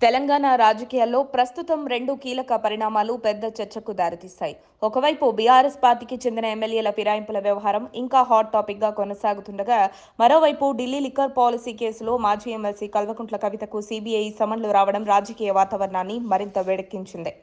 తెలంగాణ రాజకీయాల్లో ప్రస్తుతం రెండు కీలక పరిణామాలు పెద్ద చర్చకు దారితీస్తాయి. ఒకవైపు బీఆర్ఎస్ పార్టీకి చెందిన ఎమ్మెల్యేల ఫిరాయింపుల వ్యవహారం ఇంకా హాట్ టాపిక్ గా కొనసాగుతుండగా, మరోవైపు ఢిల్లీ లిక్కర్ పాలసీ కేసులో మాజీ ఎమ్మెల్సీ కల్వకుంట్ల కవితకు సీబీఐ సమన్లు రావడం రాజకీయ వాతావరణాన్ని మరింత వేడెక్కించింది.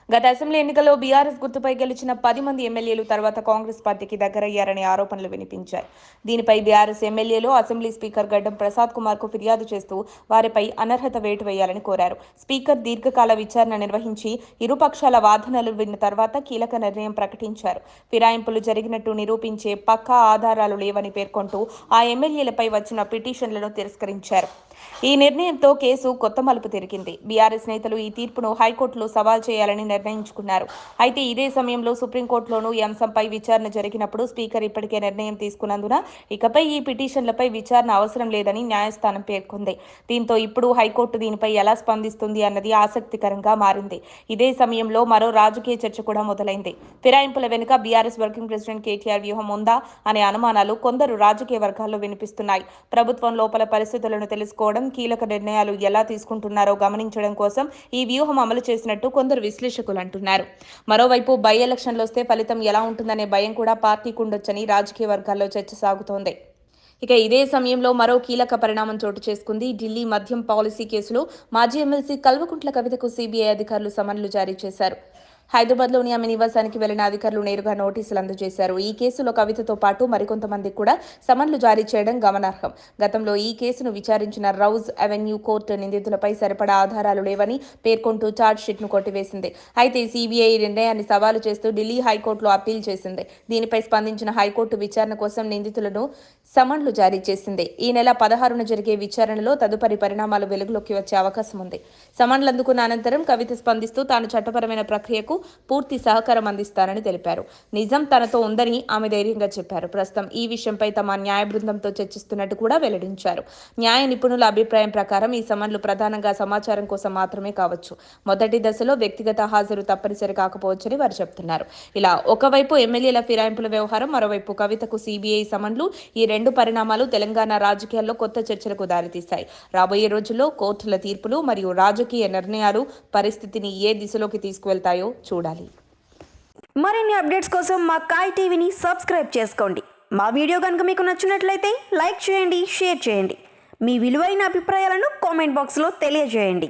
గత అసెంబ్లీ ఎన్నికల్లో బీఆర్ఎస్ గుర్తుపై గెలిచిన 10 మంది ఎమ్మెల్యేలు తర్వాత కాంగ్రెస్ పార్టీకి దగ్గరయ్యారనే ఆరోపణలు వినిపించాయి. దీనిపై బీఆర్ఎస్ ఎమ్మెల్యేలు అసెంబ్లీ స్పీకర్ గడ్డం ప్రసాద్ కుమార్ కు ఫిర్యాదు చేస్తూ వారిపై అనర్హత వేటు వేయాలని కోరారు. స్పీకర్ దీర్ఘకాల విచారణ నిర్వహించి ఇరుపక్షాల వాదనలు విన్న తర్వాత కీలక నిర్ణయం ప్రకటించారు. ఫిరాయింపులు జరిగినట్టు నిరూపించే పక్కా ఆధారాలు లేవని పేర్కొంటూ ఆ ఎమ్మెల్యేలపై వచ్చిన పిటిషన్లను తిరస్కరించారు. ఈ నిర్ణయంతో కేసు కొత్త మలుపు తిరిగింది. బీఆర్ఎస్ నేతలు ఈ తీర్పును హైకోర్టులో సవాల్ చేయాలని నిర్ణయించుకున్నారు. అయితే ఇదే సమయంలో సుప్రీంకోర్టులోనూ ఈ అంశంపై విచారణ జరిగినప్పుడు స్పీకర్ ఇప్పటికే నిర్ణయం తీసుకున్నందున ఇకపై ఈ పిటిషన్లపై విచారణ అవసరం లేదని న్యాయస్థానం పేర్కొంది. దీంతో ఇప్పుడు హైకోర్టు దీనిపై ఎలా స్పందిస్తుంది అన్నది ఆసక్తికరంగా మారింది. ఇదే సమయంలో మరో రాజకీయ చర్చ కూడా మొదలైంది. ఫిరాయింపుల వెనుక బీఆర్ఎస్ వర్కింగ్ ప్రెసిడెంట్ కేటీఆర్ వ్యూహం ఉందా అనే అనుమానాలు కొందరు రాజకీయ వర్గాల్లో వినిపిస్తున్నాయి. ప్రభుత్వం లోపల పరిస్థితులను తెలుసుకోవడం, కీలక నిర్ణయాలు ఎలా తీసుకుంటున్నారో గమనించడం కోసం ఈ వ్యూహం అమలు చేసినట్టు కొందరు విశ్లేషకులు అంటున్నారు. మరోవైపు బై ఎలక్షన్లు వస్తే ఫలితం ఎలా ఉంటుందనే భయం కూడా పార్టీకి ఉండొచ్చని రాజకీయ వర్గాల్లో చర్చ సాగుతోంది. ఇక ఇదే సమయంలో మరో కీలక పరిణామం చోటు చేసుకుంది. ఢిల్లీ మద్యం పాలసీ కేసులో మాజీ ఎమ్మెల్సీ కల్వకుంట్ల కవితకు సీబీఐ అధికారులు సమన్లు జారీ చేశారు. హైదరాబాద్లోని ఆమె నివాసానికి వెళ్లిన అధికారులు నేరుగా నోటీసులు అందజేశారు. ఈ కేసులో కవితతో పాటు మరికొంతమందికి కూడా సమన్లు జారీ చేయడం గమనార్హం. గతంలో ఈ కేసును విచారించిన రౌజ్ అవెన్యూ కోర్టు నిందితులపై సరిపడా ఆధారాలు లేవని పేర్కొంటూ ఛార్జ్షీట్ను కొట్టివేసింది. అయితే సీబీఐ నిర్ణయాన్ని సవాలు చేస్తూ ఢిల్లీ హైకోర్టులో అప్పీల్ చేసింది. దీనిపై స్పందించిన హైకోర్టు విచారణ కోసం నిందితులను సమన్లు జారీ చేసింది. ఈ నెల 16న జరిగే విచారణలో తదుపరి పరిణామాలు వెలుగులోకి వచ్చే అవకాశం ఉంది. సమన్లు అందుకున్న అనంతరం కవిత స్పందిస్తూ తాను చట్టపరమైన ప్రక్రియకు పూర్తి సహకారం అందిస్తానని తెలిపారు. నిజం తనతో ఉందని ఆమె ధైర్యంగా చెప్పారు. ప్రస్తుతం ఈ విషయంపై తమ న్యాయ బృందంతో చర్చిస్తున్నట్టు కూడా వెల్లడించారు. న్యాయ నిపుణుల అభిప్రాయం ప్రకారం ఈ సమన్లు ప్రధానంగా సమాచారం కోసం మాత్రమే కావచ్చు. మొదటి దశలో వ్యక్తిగత హాజరు తప్పనిసరి కాకపోవచ్చని వారు చెబుతున్నారు. ఇలా ఒకవైపు ఎమ్మెల్యేల ఫిరాయింపుల వ్యవహారం, మరోవైపు కవితకు సీబీఐ సమన్లు, ఈ రెండు పరిణామాలు తెలంగాణ రాజకీయాల్లో కొత్త చర్చలకు దారితీస్తాయి. రాబోయే రోజుల్లో కోర్టుల తీర్పులు మరియు రాజకీయ నిర్ణయాలు పరిస్థితిని ఏ దిశలోకి తీసుకువెళ్తాయో చూడాలి. మరిన్ని అప్డేట్స్ కోసం మా కాయ్ టీవీని సబ్స్క్రైబ్ చేసుకోండి. మా వీడియో కనుక మీకు నచ్చినట్లయితే లైక్ చేయండి, షేర్ చేయండి. మీ విలువైన అభిప్రాయాలను కామెంట్ బాక్స్లో తెలియజేయండి.